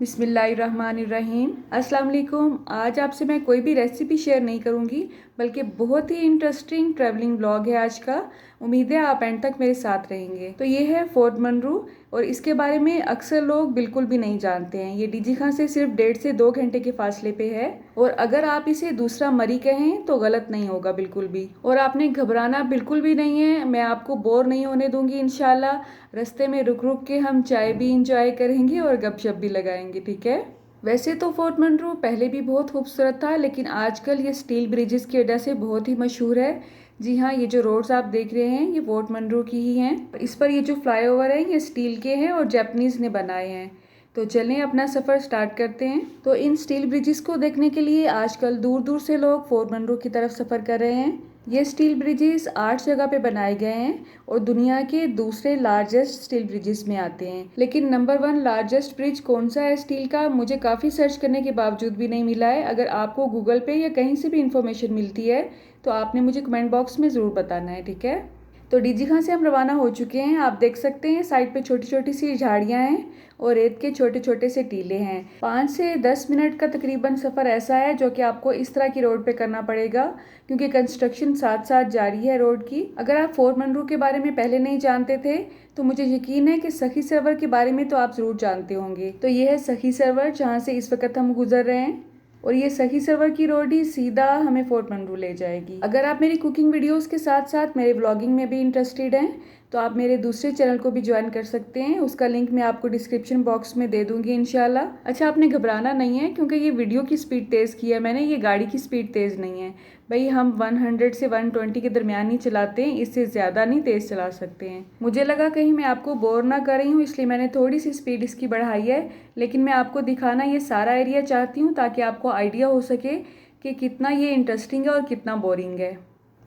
बिस्मिल्लाहिर्रहमानिर्रहीम। अस्सलाम वालेकुम। आज आपसे मैं कोई भी रेसिपी शेयर नहीं करूंगी, बल्कि बहुत ही इंटरेस्टिंग ट्रैवलिंग ब्लॉग है आज का। उम्मीद है आप एंड तक मेरे साथ रहेंगे। तो ये है फोर्ट मनरू और इसके बारे में अक्सर लोग बिल्कुल भी नहीं जानते हैं। ये डीजी खां से सिर्फ 1.5 से 2 घंटे के फासले पे है और अगर आप इसे दूसरा मरी कहें तो गलत नहीं होगा बिल्कुल भी। और आपने घबराना बिल्कुल भी नहीं है, मैं आपको बोर नहीं होने दूंगी इंशाल्लाह। रास्ते में रुक रुक के हम चाय भी इंजॉय करेंगे और गपशप भी लगाएंगे, ठीक है। वैसे तो फोर्ट मनरू पहले भी बहुत खूबसूरत था, लेकिन आजकल ये स्टील ब्रिजेस की वजह से बहुत ही मशहूर है। जी हाँ, ये जो रोड्स आप देख रहे हैं ये फोर्ट मनरू की ही हैं। इस पर ये जो फ्लाईओवर है ये स्टील के हैं और जापानीज ने बनाए हैं। तो चलें अपना सफ़र स्टार्ट करते हैं। तो इन स्टील ब्रिजेस को देखने के लिए आजकल दूर दूर से लोग फोर्ट मनरू की तरफ सफ़र कर रहे हैं। ये स्टील ब्रिजेस 8 जगह पे बनाए गए हैं और दुनिया के दूसरे लार्जेस्ट स्टील ब्रिजेस में आते हैं। लेकिन नंबर 1 लार्जेस्ट ब्रिज कौन सा है स्टील का, मुझे काफ़ी सर्च करने के बावजूद भी नहीं मिला है। अगर आपको गूगल पे या कहीं से भी इंफॉर्मेशन मिलती है तो आपने मुझे कमेंट बॉक्स में ज़रूर बताना है, ठीक है। तो डीजी खां से हम रवाना हो चुके हैं। आप देख सकते हैं साइड पे छोटी छोटी सी झाड़ियाँ हैं और रेत के छोटे छोटे से टीले हैं। 5 से 10 मिनट का तकरीबन सफ़र ऐसा है जो कि आपको इस तरह की रोड पे करना पड़ेगा, क्योंकि कंस्ट्रक्शन साथ साथ जारी है रोड की। अगर आप फोर्ट मनरू के बारे में पहले नहीं जानते थे तो मुझे यकीन है कि सखी सरोवर के बारे में तो आप ज़रूर जानते होंगे। तो ये है सखी सरोवर जहाँ से इस वक्त हम गुजर रहे हैं और ये सखी सरोवर की रोड ही सीधा हमें फोर्ट मनरू ले जाएगी। अगर आप मेरी कुकिंग वीडियोस के साथ साथ मेरे व्लॉगिंग में भी इंटरेस्टेड हैं तो आप मेरे दूसरे चैनल को भी ज्वाइन कर सकते हैं। उसका लिंक मैं आपको डिस्क्रिप्शन बॉक्स में दे दूंगी इंशाल्लाह। अच्छा, आपने घबराना नहीं है क्योंकि ये वीडियो की स्पीड तेज़ की है मैंने, ये गाड़ी की स्पीड तेज़ नहीं है भाई। हम 100 से 120 के दरमियान ही चलाते हैं, इससे ज़्यादा नहीं तेज़ चला सकते हैं। मुझे लगा कहीं मैं आपको बोर ना कर रही हूँ, इसलिए मैंने थोड़ी सी स्पीड इसकी बढ़ाई है। लेकिन मैं आपको दिखाना ये सारा एरिया चाहती हूँ ताकि आपको आइडिया हो सके कि कितना ये इंटरेस्टिंग है और कितना बोरिंग है।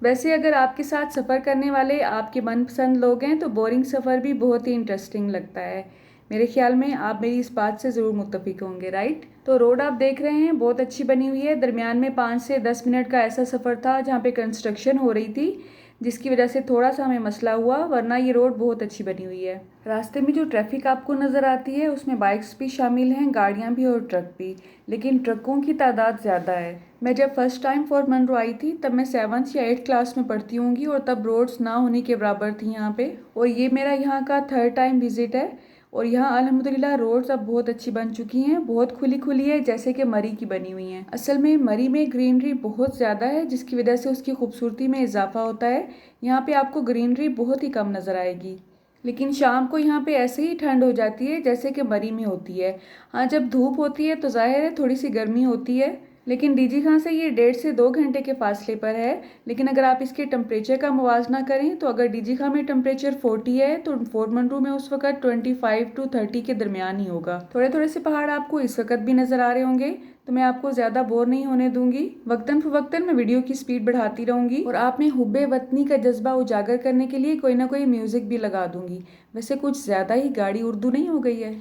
वैसे अगर आपके साथ सफ़र करने वाले आपके मनपसंद लोग हैं तो बोरिंग सफ़र भी बहुत ही इंटरेस्टिंग लगता है। मेरे ख्याल में आप मेरी इस बात से ज़रूर मुत्तफिक होंगे, राइट। तो रोड आप देख रहे हैं बहुत अच्छी बनी हुई है। दरमियान में 5 से 10 मिनट का ऐसा सफ़र था जहाँ पे कंस्ट्रक्शन हो रही थी, जिसकी वजह से थोड़ा सा हमें मसला हुआ, वरना ये रोड बहुत अच्छी बनी हुई है। रास्ते में जो ट्रैफिक आपको नज़र आती है उसमें बाइक्स भी शामिल हैं, गाड़ियाँ भी और ट्रक भी, लेकिन ट्रकों की तादाद ज़्यादा है। मैं जब फर्स्ट टाइम फोर्ट मनरू आई थी तब मैं 7th या 8th क्लास में पढ़ती होंगी और तब रोड्स ना होने के बराबर थी यहाँ पे। और ये मेरा यहाँ का 3rd टाइम विज़िट है और यहाँ अल्हम्दुलिल्लाह रोड्स अब बहुत अच्छी बन चुकी हैं, बहुत खुली खुली है जैसे कि मरी की बनी हुई हैं। असल में मरी में ग्रीनरी बहुत ज़्यादा है जिसकी वजह से उसकी खूबसूरती में इजाफा होता है। यहाँ पे आपको ग्रीनरी बहुत ही कम नज़र आएगी, लेकिन शाम को यहाँ पे ऐसे ही ठंड हो जाती है जैसे कि मरी में होती है। हाँ, जब धूप होती है तो जाहिर है थोड़ी सी गर्मी होती है, लेकिन डीजी खां से ये 1.5 से 2 घंटे के फासले पर है। लेकिन अगर आप इसके टेम्परेचर का मुवाजना करें तो अगर डीजी खां में टेम्परेचर 40 है तो फोर्ट मनरू में उस वक्त 25 to 30 के दरमियान ही होगा। थोड़े थोड़े से पहाड़ आपको इस वक्त भी नज़र आ रहे होंगे, तो मैं आपको ज़्यादा बोर नहीं होने दूंगी। वक्तन फवक्तन मैं वीडियो की स्पीड बढ़ाती रहूँगी और आप में हुब्बे वतनी का जज्बा उजागर करने के लिए कोई ना कोई म्यूज़िक भी लगा दूंगी। वैसे कुछ ज़्यादा ही गाड़ी उर्दू नहीं हो गई है।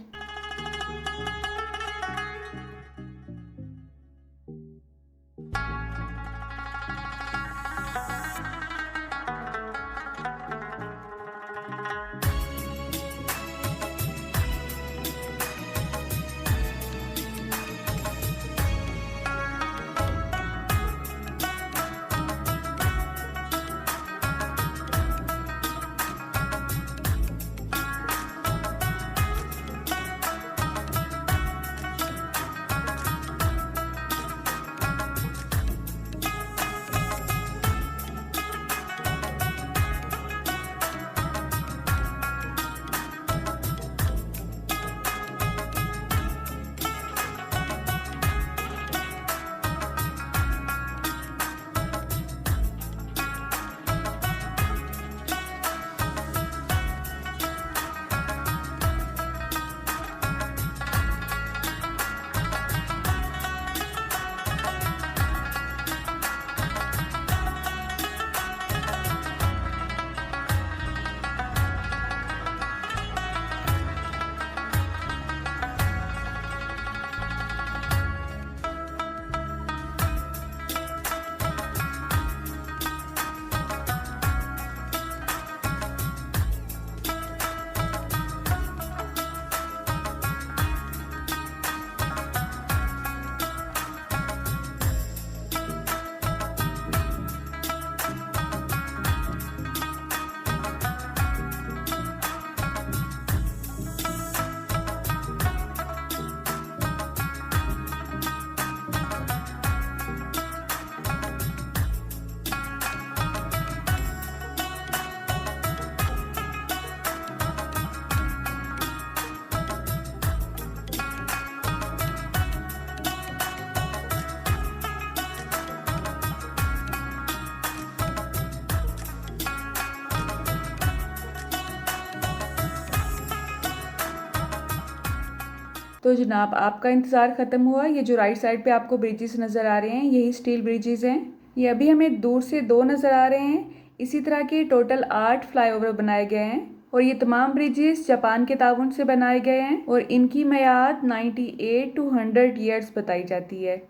तो जनाब आपका इंतज़ार ख़त्म हुआ। ये जो राइट साइड पे आपको ब्रिजेस नज़र आ रहे हैं यही स्टील ब्रिजेस हैं। ये अभी हमें दूर से 2 नज़र आ रहे हैं। इसी तरह के टोटल 8 फ्लाईओवर बनाए गए हैं और ये तमाम ब्रिजेस जापान के ताउन से बनाए गए हैं और इनकी मियाद 98 to 100 ईयर्स बताई जाती है।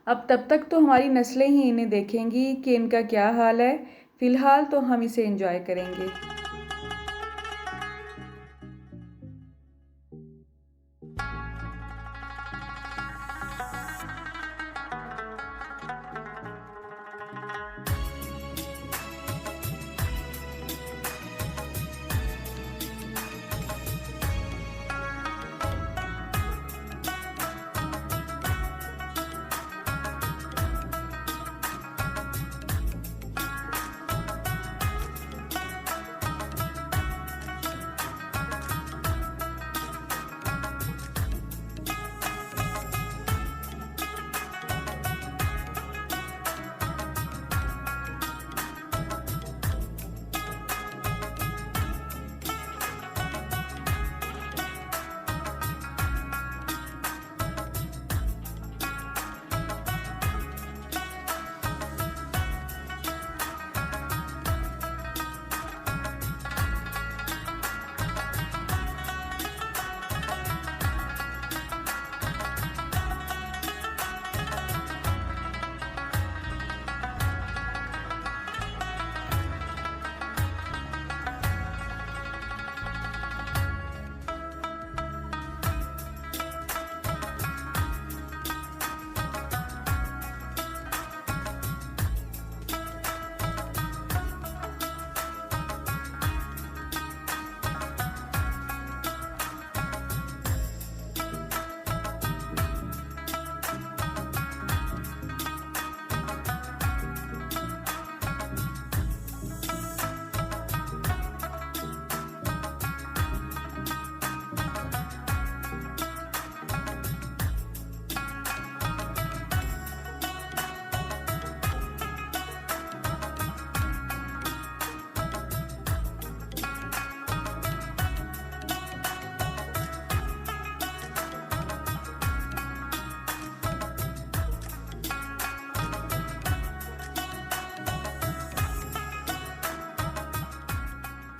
अब तब तक तो हमारी नस्लें ही इन्हें देखेंगी कि इनका क्या हाल है। फ़िलहाल तो हम इसे एंजॉय करेंगे।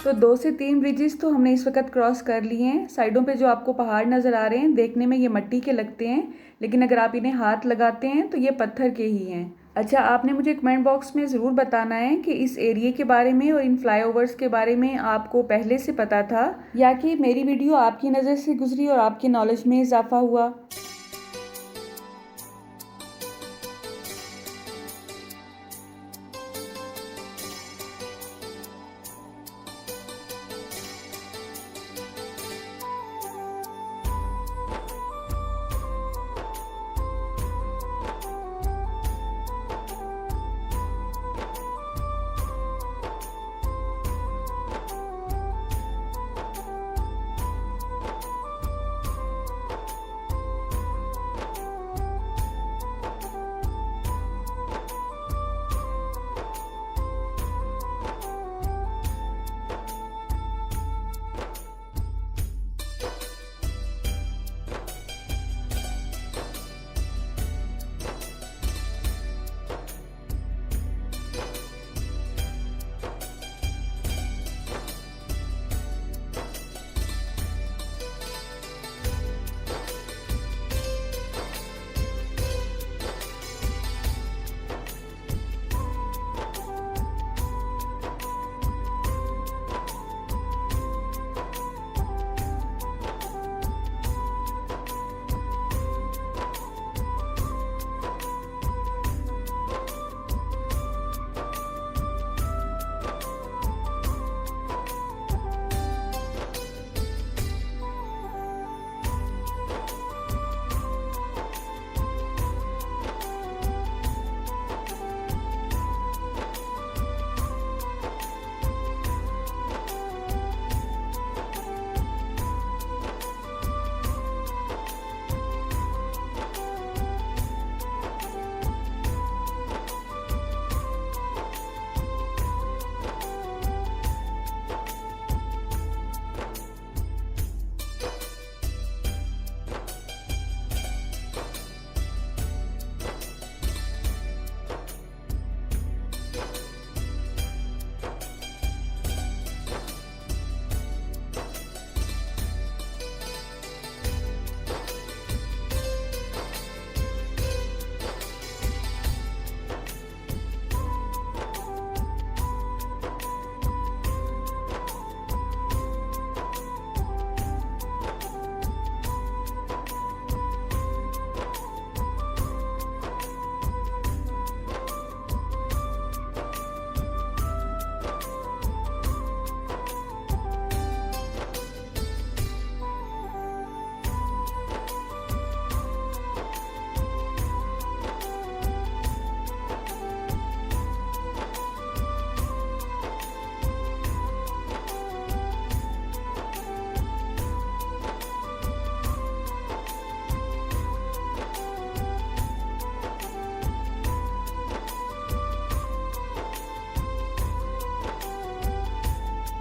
तो 2 से 3 ब्रिजेस तो हमने इस वक्त क्रॉस कर लिए हैं। साइडों पे जो आपको पहाड़ नज़र आ रहे हैं देखने में ये मिट्टी के लगते हैं, लेकिन अगर आप इन्हें हाथ लगाते हैं तो ये पत्थर के ही हैं। अच्छा, आपने मुझे कमेंट बॉक्स में ज़रूर बताना है कि इस एरिया के बारे में और इन फ्लाईओवर्स के बारे में आपको पहले से पता था या कि मेरी वीडियो आपकी नज़र से गुजरी और आपकी नॉलेज में इजाफा हुआ।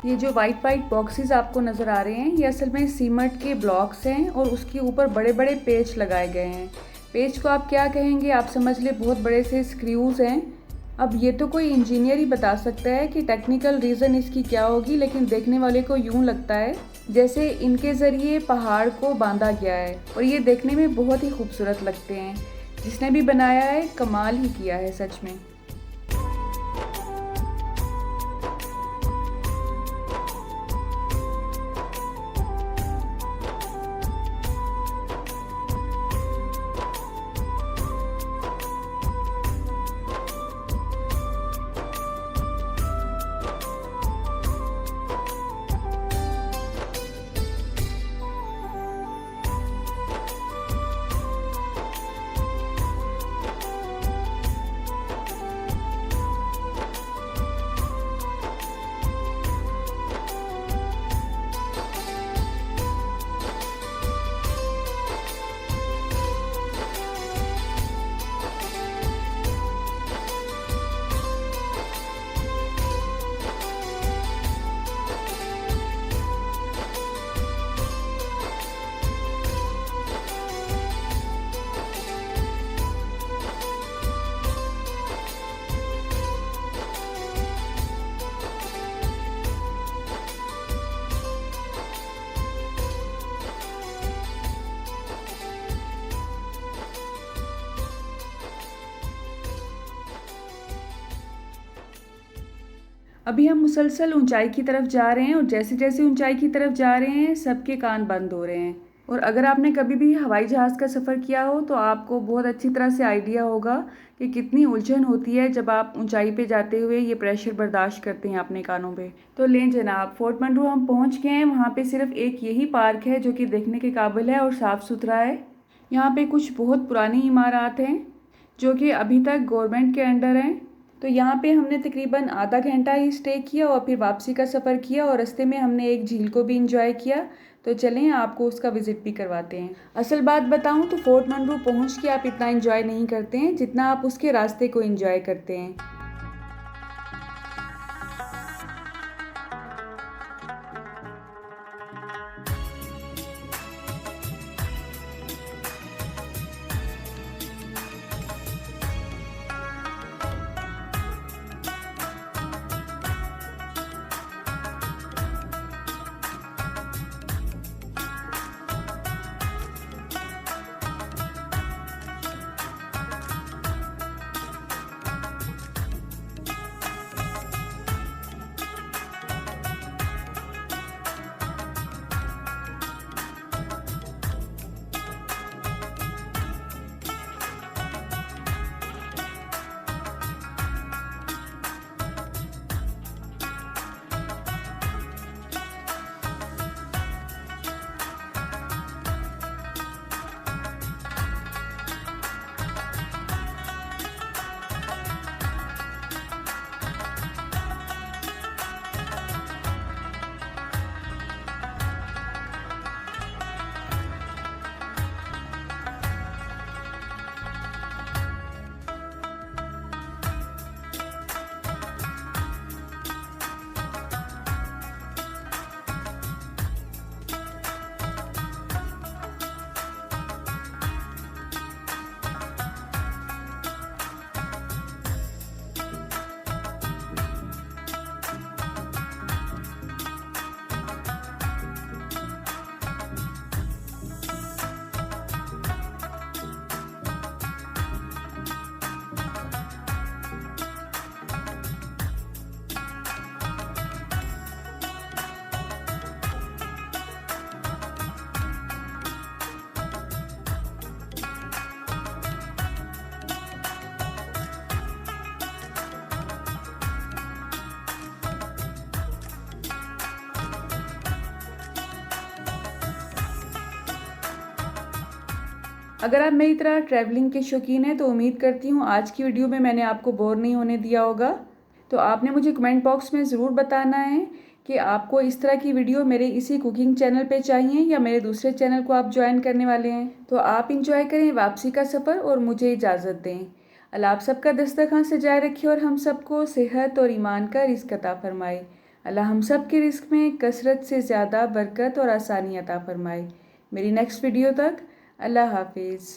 ये जो वाइट वाइट बॉक्सेस आपको नज़र आ रहे हैं, ये असल में सीमेंट के ब्लॉक्स हैं और उसके ऊपर बड़े बड़े पेच लगाए गए हैं। पेच को आप क्या कहेंगे आप समझ ले, बहुत बड़े से स्क्रूज़ हैं। अब ये तो कोई इंजीनियर ही बता सकता है कि टेक्निकल रीज़न इसकी क्या होगी, लेकिन देखने वाले को यूँ लगता है जैसे इनके ज़रिए पहाड़ को बांधा गया है और ये देखने में बहुत ही खूबसूरत लगते हैं। जिसने भी बनाया है कमाल ही किया है सच में। अभी हम मुसलसल ऊंचाई की तरफ जा रहे हैं और जैसे जैसे ऊंचाई की तरफ जा रहे हैं सबके कान बंद हो रहे हैं। और अगर आपने कभी भी हवाई जहाज़ का सफ़र किया हो तो आपको बहुत अच्छी तरह से आइडिया होगा कि कितनी उलझन होती है जब आप ऊंचाई पे जाते हुए ये प्रेशर बर्दाश्त करते हैं अपने कानों पे। तो लें जनाब, फोर्ट मंडरू हम पहुँच गए हैं। वहाँ पर सिर्फ एक यही पार्क है जो कि देखने के काबिल है और साफ़ सुथरा है। यहाँ पर कुछ बहुत पुरानी इमारत हैं जो कि अभी तक गवर्नमेंट के अंडर हैं। तो यहाँ पे हमने तकरीबन आधा घंटा ही स्टे किया और फिर वापसी का सफ़र किया और रास्ते में हमने एक झील को भी इंजॉय किया। तो चलें आपको उसका विज़िट भी करवाते हैं। असल बात बताऊँ तो फोर्ट मंडरू पहुँच के आप इतना इंजॉय नहीं करते हैं जितना आप उसके रास्ते को इंजॉय करते हैं। अगर आप मेरी तरह ट्रैवलिंग के शौकीन हैं तो उम्मीद करती हूँ आज की वीडियो में मैंने आपको बोर नहीं होने दिया होगा। तो आपने मुझे कमेंट बॉक्स में ज़रूर बताना है कि आपको इस तरह की वीडियो मेरे इसी कुकिंग चैनल पे चाहिए या मेरे दूसरे चैनल को आप ज्वाइन करने वाले हैं। तो आप इंजॉय करें वापसी का सफ़र और मुझे इजाज़त दें। अल्लाह आप सबका दस्तरखान सजाए रखे और हम सबको सेहत और ईमान का रिज़्क़ अता फरमाए। अल्लाह हम सब के रिस्क में कसरत से ज़्यादा बरकत और आसानी अता फरमाए। मेरी नेक्स्ट वीडियो तक अल्लाह हाफिज़।